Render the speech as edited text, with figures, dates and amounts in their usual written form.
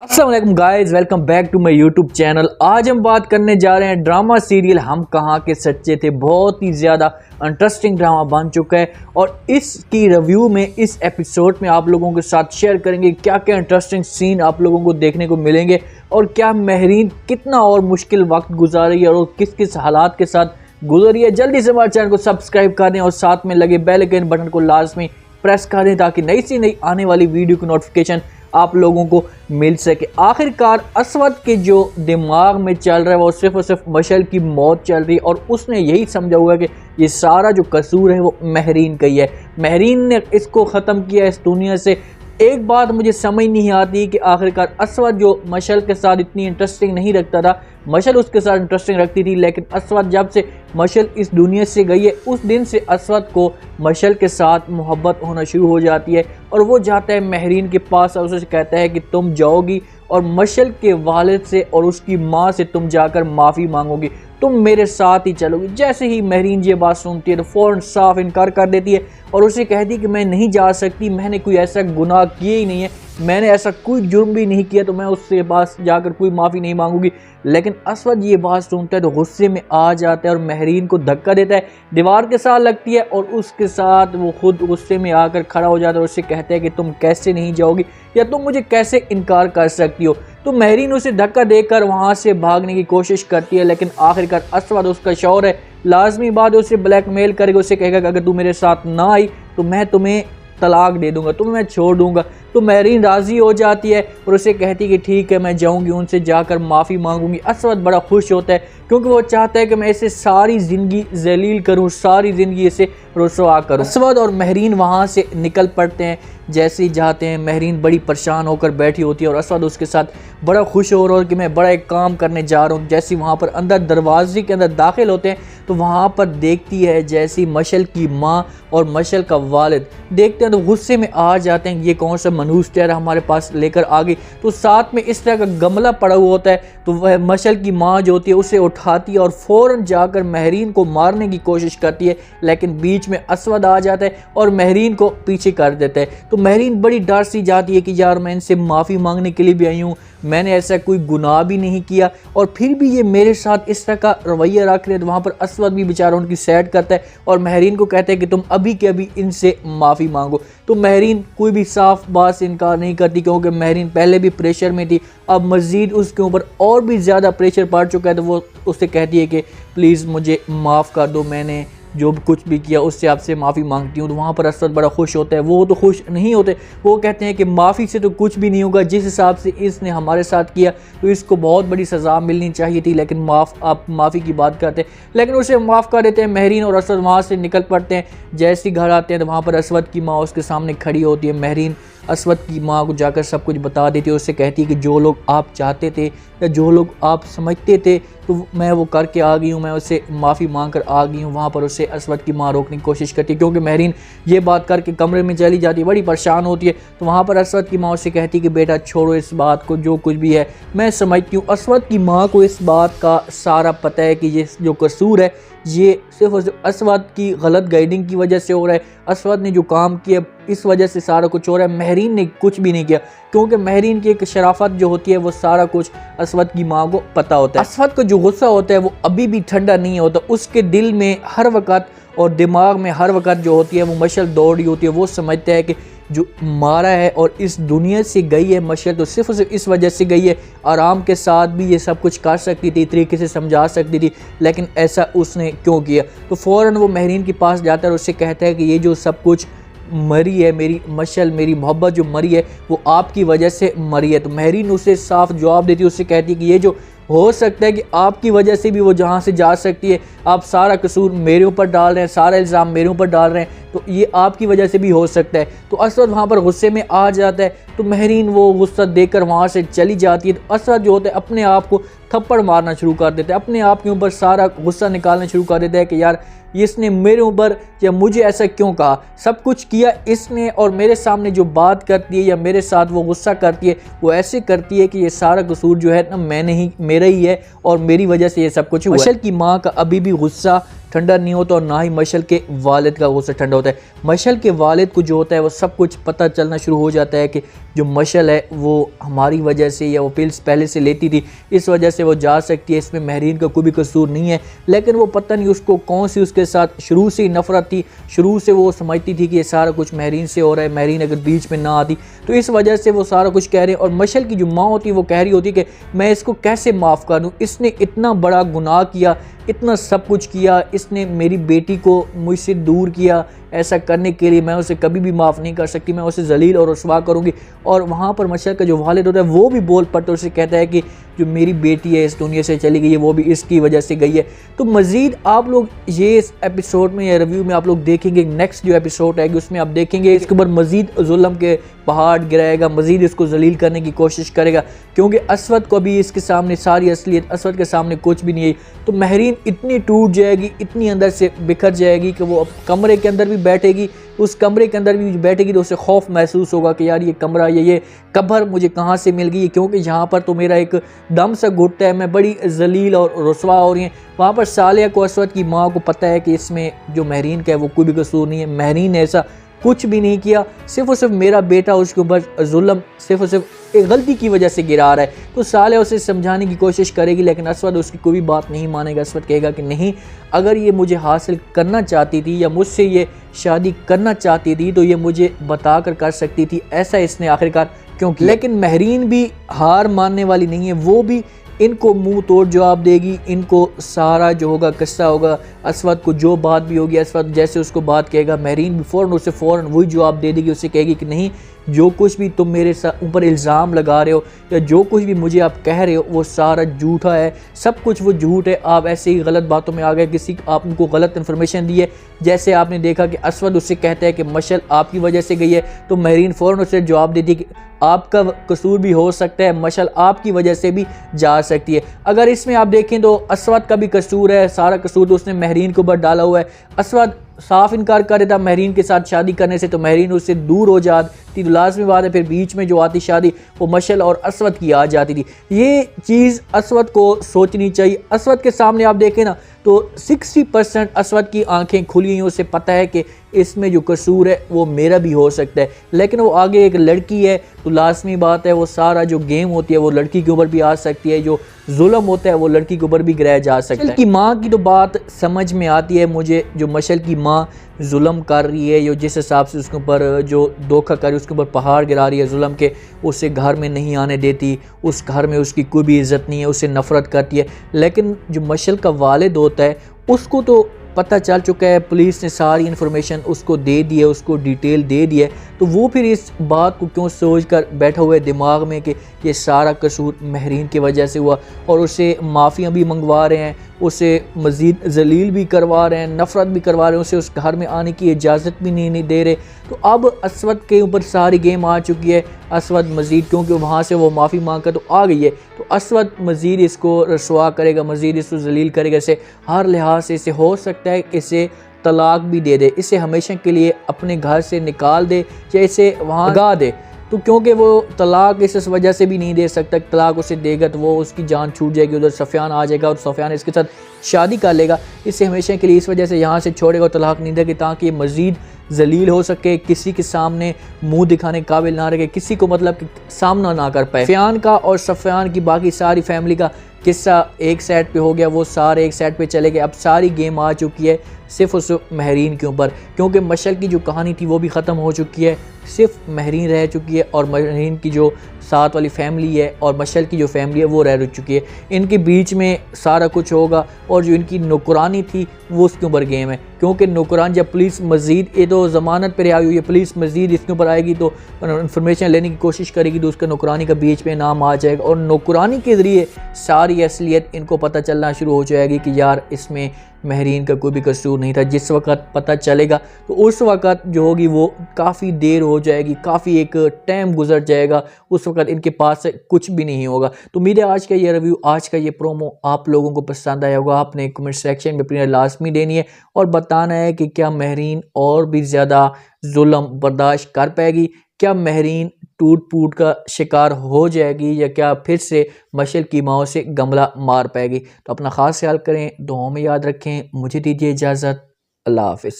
अस्सलाम वालेकुम guys, welcome back to my YouTube channel. आज हम बात करने जा रहे हैं ड्रामा सीरियल हम कहाँ के सच्चे थे। बहुत ही ज़्यादा इंटरेस्टिंग ड्रामा बन चुका है और इसकी रिव्यू में इस एपिसोड में आप लोगों के साथ शेयर करेंगे क्या क्या इंटरेस्टिंग सीन आप लोगों को देखने को मिलेंगे और क्या महरीन कितना और मुश्किल वक्त गुजारी है और किस किस हालात के साथ गुजरी है। जल्दी से हमारे चैनल को सब्सक्राइब कर दें और साथ में लगे बेल आइकन बटन को लाजमी प्रेस कर दें ताकि नई से नई आने वाली वीडियो की नोटिफिकेशन आप लोगों को मिल सके। आखिरकार असवद के जो दिमाग में चल रहा है वो सिर्फ और सिर्फ मशल की मौत चल रही है और उसने यही समझा हुआ है कि ये सारा जो कसूर है वो महरीन का ही है। महरीन ने इसको ख़त्म किया इस दुनिया से। एक बात मुझे समझ नहीं आती कि आखिरकार असवद जो मशल के साथ इतनी इंटरेस्टिंग नहीं रखता था, मशल उसके साथ इंटरेस्टिंग रखती थी, लेकिन असवद जब से मशल इस दुनिया से गई है उस दिन से असवद को मशल के साथ मोहब्बत होना शुरू हो जाती है और वो जाता है महरीन के पास और उससे कहता है कि तुम जाओगी और मशल के वालिद से और उसकी माँ से तुम जाकर माफ़ी मांगोगी, तुम मेरे साथ ही चलोगी। जैसे ही महरीन ये बात सुनती है तो फ़ौरन साफ इनकार कर देती है और उसे कहती है कि मैं नहीं जा सकती, मैंने कोई ऐसा गुनाह किया ही नहीं है, मैंने ऐसा कोई जुर्म भी नहीं किया, तो मैं उससे पास जाकर कोई माफ़ी नहीं मांगूंगी। लेकिन असवद ये बात सुनता है तो गुस्से में आ जाता है और महरीन को धक्का देता है, दीवार के साथ लगती है और उसके साथ वो खुद गुस्से में आकर खड़ा हो जाता है और उससे कहता है कि तुम कैसे नहीं जाओगी या तुम मुझे कैसे इनकार कर सकती हो। तो महरीन उसे धक्का देकर वहाँ से भागने की कोशिश करती है, लेकिन आखिरकार असवद उसका शौहर है, लाजमी बात है उसे ब्लैकमेल करेगा, उसे कहेगा कि अगर तू मेरे साथ ना आई तो मैं तुम्हें तलाक दे दूंगा, तुम्हें मैं छोड़ दूंगा। तो महरीन राज़ी हो जाती है और उसे कहती है कि ठीक है मैं जाऊंगी, उनसे जाकर माफ़ी मांगूंगी। असवद बड़ा खुश होता है क्योंकि वो चाहता है कि मैं इसे सारी ज़िंदगी जलील करूं, सारी ज़िंदगी इसे रुसवा करूं। असवद और महरीन वहाँ से निकल पड़ते हैं। जैसे ही जाते हैं महरीन बड़ी परेशान होकर बैठी होती है और असवद उसके साथ बड़ा खुश हो रहा है कि मैं बड़ा एक काम करने जा रहा हूँ। जैसे वहाँ पर अंदर दरवाजे के अंदर दाखिल होते हैं तो वहाँ पर देखती है जैसी मशल की माँ और मशल का वालिद देखते हैं तो गुस्से में आ जाते हैं, ये कौन सा मनहूस चेहरा हमारे पास लेकर आ गई। तो साथ में इस तरह का गमला पड़ा हुआ होता है तो वह मशल की माँ जो होती है उसे उठाती है और फ़ौरन जाकर महरीन को मारने की कोशिश करती है, लेकिन बीच में असवद आ जाता है और महरीन को पीछे कर देता है। तो महरीन बड़ी डर सी जाती है कि यार मैं इनसे माफ़ी मांगने के लिए भी आई हूँ, मैंने ऐसा कोई गुनाह भी नहीं किया और फिर भी ये मेरे साथ इस तरह का रवैया रख रहे हैं। तो वहाँ पर असवद भी बेचारा उनकी साइड करता है और महरीन को कहता है कि तुम अभी के अभी इनसे माफ़ी मांगो। तो महरीन कोई भी साफ बात से इनकार नहीं करती क्योंकि महरीन पहले भी प्रेशर में थी, अब मज़ीद उसके ऊपर और भी ज़्यादा प्रेशर पड़ चुका है। तो वो उससे कहती है कि प्लीज़ मुझे माफ़ कर दो, मैंने जो भी कुछ भी किया उससे आपसे माफ़ी मांगती हूँ। तो वहाँ पर असवद बड़ा खुश होता है, वो तो खुश नहीं होते, वो कहते हैं कि माफ़ी से तो कुछ भी नहीं होगा, जिस हिसाब से इसने हमारे साथ किया तो इसको बहुत बड़ी सज़ा मिलनी चाहिए थी, लेकिन आप माफ़ी की बात करते हैं, लेकिन उसे माफ़ कर देते हैं। महरीन और असवद वहाँ से निकल पड़ते हैं। जैसे ही घर आते हैं तो वहाँ पर असवद की माँ उसके सामने खड़ी होती है। महरीन असवद की माँ को जाकर सब कुछ बता देती है, उससे कहती है कि जो लोग आप चाहते थे या जो लोग आप समझते थे तो मैं वो करके आ गई हूँ, मैं उससे माफ़ी मांग कर आ गई हूँ। वहाँ पर उसे असवद की माँ रोकने की कोशिश करती है क्योंकि महरीन ये बात करके कमरे में चली जाती है, बड़ी परेशान होती है। तो वहाँ पर असवद की माँ उससे कहती है कि बेटा छोड़ो इस बात को, जो कुछ भी है मैं समझती हूँ। असवद की माँ को इस बात का सारा पता है कि ये जो कसूर है ये सिर्फ और सिर्फ असवद की गलत गाइडिंग की वजह से हो रहा है, असवद ने जो काम किया इस वजह से सारा कुछ हो रहा है। महरीन ने कुछ भी नहीं किया क्योंकि महरीन की एक शराफत जो होती है वो सारा कुछ असवद की माँ को पता होता है। असवद का जो गुस्सा होता है वो अभी भी ठंडा नहीं होता, उसके दिल में हर वक्त और दिमाग में हर वक्त जो होती है वो मशल दौड़ रही होती है। वो समझता है कि जो मारा है और इस दुनिया से गई है मशल तो सिर्फ और सिर्फ इस वजह से गई है, आराम के साथ भी ये सब कुछ कर सकती थी, तरीके से समझा सकती थी, लेकिन ऐसा उसने क्यों किया। तो फ़ौरन वो महरीन के पास जाता है और उससे कहता है कि ये जो सब कुछ मरी है, मेरी मशल, मेरी मोहब्बत जो मरी है वो आपकी वजह से मरी है। तो महरीन उसे साफ जवाब देती है, उससे कहती है कि ये जो हो सकता है कि आपकी वजह से भी वो जहाँ से जा सकती है, आप सारा कसूर मेरे ऊपर डाल रहे हैं, सारा इल्ज़ाम मेरे ऊपर डाल रहे हैं, तो ये आपकी वजह से भी हो सकता है। तो असवद वहाँ पर गुस्से में आ जाता है तो महरीन वो गुस्सा देकर वहाँ से चली जाती है। तो असवद जो होता है अपने आप को थप्पड़ मारना शुरू कर देता है, अपने आप के ऊपर सारा गुस्सा निकालना शुरू कर देता है कि यार इसने मेरे ऊपर या मुझे ऐसा क्यों कहा, सब कुछ किया इसने और मेरे सामने जो बात करती है या मेरे साथ वो गुस्सा करती है वो ऐसे करती है कि ये सारा कसूर जो है ना मैंने ही मेरा ही है और मेरी वजह से ये सब कुछ हुआ। मशल की माँ का अभी भी गुस्सा ठंडा नहीं होता और ना ही मशल के वालिद का गुस्सा ठंडा होता है। मशल के वालिद को जो होता है वो सब कुछ पता चलना शुरू हो जाता है कि जो मशल है वो हमारी वजह से या वो पिल्स पहले से लेती थी, इस वजह से वो जा सकती है, इसमें महरीन का कोई भी कसूर नहीं है। लेकिन वो पता नहीं उसको कौन सी उसके साथ शुरू से ही नफरत थी, शुरू से वो समझती थी कि ये सारा कुछ महरीन से हो रहा है, महरीन अगर बीच में ना आती तो इस वजह से वो सारा कुछ कह रहे हैं। और मशल की जो माँ होती है वो कह रही होती कि मैं इसको कैसे माफ़ कर दूँ, इसने इतना बड़ा गुनाह किया, इतना सब कुछ किया, इसने मेरी बेटी को मुझसे दूर किया, ऐसा करने के लिए मैं उसे कभी भी माफ़ नहीं कर सकती, मैं उसे जलील और रुसवा करूँगी। और वहाँ पर मशल का जो वालिद होता है वो भी बोल पड़ता है, उसे कहता है कि जो मेरी बेटी है इस दुनिया से चली गई है वो भी इसकी वजह से गई है। तो मज़ीद आप लोग ये इस एपिसोड में या रिव्यू में आप लोग देखेंगे, नेक्स्ट जो एपिसोड आएगी उसमें आप देखेंगे इसके ऊपर मज़ीद जुल्म के पहाड़ गिराएगा, मज़ीद इसको जलील करने की कोशिश करेगा, क्योंकि असवद को भी इसके सामने सारी असलियत, असवद के सामने कुछ भी नहीं है। तो महरीन इतनी टूट जाएगी, इतनी अंदर से बिखर जाएगी कि वो अब कमरे के अंदर भी बैठेगी, उस कमरे के अंदर भी बैठेगी तो उसे खौफ महसूस होगा कि यार ये कमरा, ये कब्र मुझे कहाँ से मिल गई, क्योंकि यहाँ पर तो मेरा एक दम सा घुटता है, मैं बड़ी जलील और रुसवा हो रही है। वहाँ पर सालिया को, असवद की माँ को पता है कि इसमें जो महरीन का है वो कोई भी कसूर नहीं है, महरीन ने ऐसा कुछ भी नहीं किया, सिर्फ और सिर्फ मेरा बेटा उसके ऊपर जुल्म सिर्फ और सिर्फ एक गलती की वजह से गिरा रहा है। तो सालिया उसे समझाने की कोशिश करेगी, लेकिन असवद उसकी कोई बात नहीं मानेगा। असवद कहेगा कि नहीं, अगर ये मुझे हासिल करना चाहती थी या मुझसे ये शादी करना चाहती थी तो ये मुझे बता कर सकती थी, ऐसा इसने आखिरकार क्यों किया। लेकिन महरीन भी हार मानने वाली नहीं है, वो भी इनको मुंह तोड़ जवाब देगी, इनको सारा जो होगा किस्सा होगा, असवद को जो बात भी होगी, असवद जैसे उसको बात कहेगा महरीन भी फ़ौरन उसे फ़ौरन वही जवाब दे देगी। उसे कहेगी कि नहीं, जो कुछ भी तुम मेरे ऊपर इल्ज़ाम लगा रहे हो या जो कुछ भी मुझे आप कह रहे हो वो सारा झूठा है, सब कुछ वो झूठ है, आप ऐसे ही गलत बातों में आ गए, किसी आपको गलत इन्फॉर्मेशन दी है। जैसे आपने देखा कि असवद उससे कहता है कि मशल आपकी वजह से गई है, तो महरीन फ़ौरन उसे जवाब देती है कि आपका कसूर भी हो सकता है, मशल आपकी वजह से भी जा सकती है। अगर इसमें आप देखें तो असवद का भी कसूर है, सारा कसूर तो उसने महरीन के ऊपर डाला हुआ है। असवद साफ इनकार कर देता महरीन के साथ शादी करने से, तो महरीन उससे दूर हो जाती, तो लाजमी बात है फिर बीच में जो आती शादी वो मशल और असवद की आ जाती थी। ये चीज़ असवद को सोचनी चाहिए। असवद के सामने आप देखें ना तो 60% असवद की आंखें खुली हुई, उसे पता है कि इसमें जो कसूर है वो मेरा भी हो सकता है, लेकिन वो आगे एक लड़की है तो लाजमी बात है वो सारा जो गेम होती है वो लड़की के ऊपर भी आ सकती है, जो जुल्म होता है वो लड़की के ऊपर भी गिराया जा सकता है। मशल की माँ की तो बात समझ में आती है मुझे, जो मशल की माँ जुल्म कर रही है, जो जिस हिसाब से उसके ऊपर जो धोखा कर रही है, उसके ऊपर पहाड़ गिरा रही है जुल्म के, उसे घर में नहीं आने देती, उस घर में उसकी कोई भी इज़्ज़त नहीं है, उससे नफ़रत करती है। लेकिन जो मशल का वालिद होता है उसको तो पता चल चुका है, पुलिस ने सारी इन्फॉर्मेशन उसको दे दी है, उसको डिटेल दे दी है, तो वो फिर इस बात को क्यों सोच कर बैठा हुआ है दिमाग में कि ये सारा कसूर महरीन की वजह से हुआ, और उसे माफ़ियाँ भी मंगवा रहे हैं, उसे मज़ीद जलील भी करवा रहे हैं, नफ़रत भी करवा रहे हैं, उसे उस घर में आने की इजाज़त भी नहीं दे रहे। तो अब असवद के ऊपर सारी गेम आ चुकी है। असवद मज़ीद, क्योंकि वहाँ से वो माफ़ी मांग कर तो आ गई है, तो असवद मज़ीद इसको रसवा करेगा, मज़ीद इसको जलील करेगा, इसे हर लिहाज से इसे हो सकता है इसे तलाक भी दे दे, इसे हमेशा के लिए अपने घर से निकाल दे या इसे वहाँ लगा दे। तो क्योंकि वो तलाक इस वजह से भी नहीं दे सकता, तलाक उसे देगा तो वो उसकी जान छूट जाएगी, उधर सफ़ियान आ जाएगा और सफ़ियान इसके साथ शादी कर लेगा, इसे हमेशा के लिए इस वजह से यहाँ से छोड़ेगा और तलाक नहीं देगा, ताकि ये मज़ीद जलील हो सके, किसी के सामने मुंह दिखाने काबिल ना रहे, किसी को मतलब कि सामना ना कर पाए। सफ़ियान का और सफ़ियान की बाकी सारी फैमिली का किस्सा एक साइड पे हो गया, वो सारे एक साइड पे चले गए। अब सारी गेम आ चुकी है सिर्फ और सिर्फ महरीन के ऊपर, क्योंकि मशल की जो कहानी थी वो भी ख़त्म हो चुकी है, सिर्फ महरीन रह चुकी है, और महरीन की जो साथ वाली फैमिली है और मशल की जो फैमिली है वो रह चुकी है। इनके बीच में सारा कुछ होगा, और जो इनकी नौकरानी थी वो उसके ऊपर गेम है, क्योंकि नौकरान जब पुलिस मज़ीद, ये तो ज़मानत पर आई हुई है, पुलिस मज़ीद इसके ऊपर आएगी तो इन्फॉर्मेशन लेने की कोशिश करेगी, तो उसका नौकरानी का बीच में नाम आ जाएगा, और नौकरानी के ज़रिए सारी असलियत इनको पता चलना शुरू हो जाएगी कि यार इसमें महरीन का कोई भी कसूर नहीं था। जिस वक्त पता चलेगा तो उस वक्त जो होगी वो काफ़ी देर हो जाएगी, काफ़ी एक टाइम गुजर जाएगा, उस वक्त इनके पास कुछ भी नहीं होगा। तो मेरे आज का ये रिव्यू, आज का ये प्रोमो आप लोगों को पसंद आया होगा। आपने कमेंट सेक्शन में अपनी लाजमी देनी है और बताना है कि क्या महरीन और भी ज़्यादा जुल्म बर्दाश्त कर पाएगी, क्या महरीन टूट फूट का शिकार हो जाएगी या क्या फिर से मशल की माओ से गमला मार पाएगी। तो अपना ख़ास ख्याल करें, दुआओं में याद रखें। मुझे दीजिए इजाज़त। अल्लाह हाफ़िज़।